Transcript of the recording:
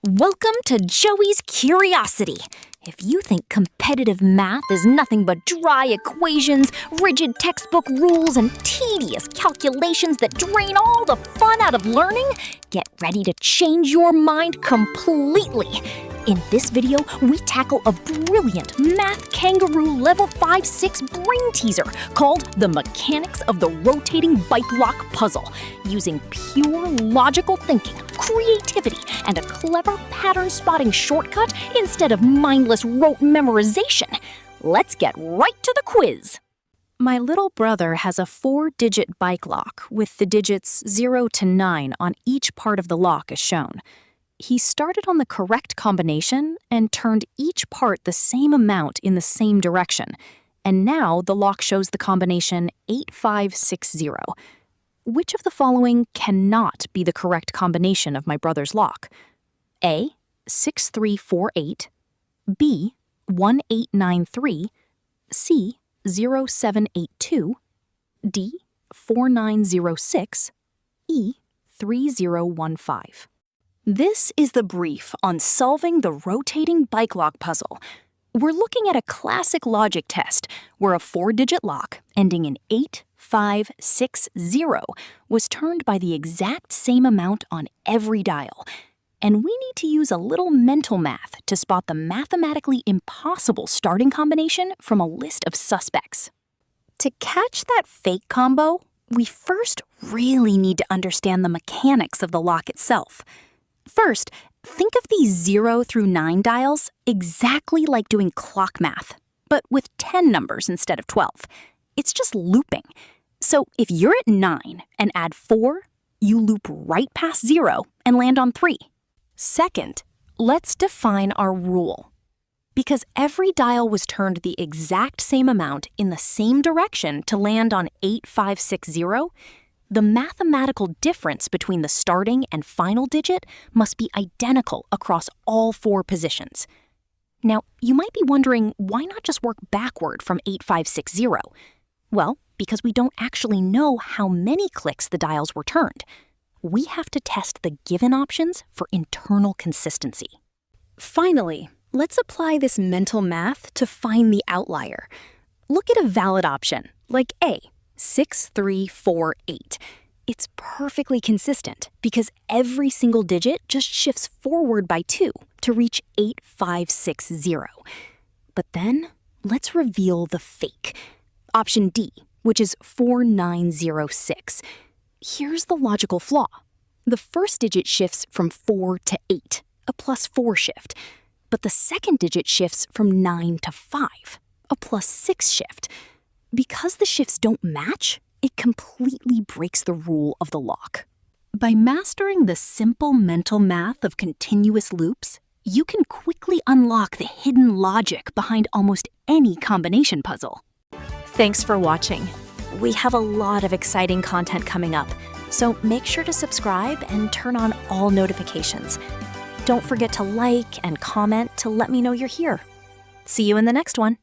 Welcome to Joey's Curiosity. If you think competitive math is nothing but dry equations, rigid textbook rules, and tedious calculations that drain all the fun out of learning, get ready to change your mind completely. In this video, we tackle a brilliant Math Kangaroo Level 5-6 brain teaser called The Mechanics of the Rotating Bike Lock Puzzle, using pure logical thinking, creativity, and a clever pattern-spotting shortcut instead of mindless rote memorization. Let's get right to the quiz. My little brother has a 4-digit bike lock with the digits 0 to 9 on each part of the lock as shown. He started on the correct combination and turned each part the same amount in the same direction, and now the lock shows the combination 8560. Which of the following cannot be the correct combination of my brother's lock? A. 6348, B. 1893, C. 0782, D. 4906, E. 3015. This is the brief on solving the rotating bike lock puzzle. We're looking at a classic logic test where a 4-digit lock ending in 8560 was turned by the exact same amount on every dial. And we need to use a little mental math to spot the mathematically impossible starting combination from a list of suspects. To catch that fake combo, we first really need to understand the mechanics of the lock itself. First, think of these 0 through 9 dials exactly like doing clock math, but with 10 numbers instead of 12. It's just looping. So if you're at 9 and add 4, you loop right past 0 and land on 3. Second, let's define our rule. Because every dial was turned the exact same amount in the same direction to land on 8560, the mathematical difference between the starting and final digit must be identical across all 4 positions. Now, you might be wondering, why not just work backward from 8560? Well, because we don't actually know how many clicks the dials were turned. We have to test the given options for internal consistency. Finally, let's apply this mental math to find the outlier. Look at a valid option, like A. 6348. It's perfectly consistent because every single digit just shifts forward by 2 to reach 8560. But then, let's reveal the fake. Option D, which is 4906. Here's the logical flaw. The first digit shifts from 4 to 8, a +4 shift. But the second digit shifts from 9 to 5, a +6 shift. Because the shifts don't match, it completely breaks the rule of the lock. By mastering the simple mental math of continuous loops, you can quickly unlock the hidden logic behind almost any combination puzzle. Thanks for watching. We have a lot of exciting content coming up, so make sure to subscribe and turn on all notifications. Don't forget to like and comment to let me know you're here. See you in the next one.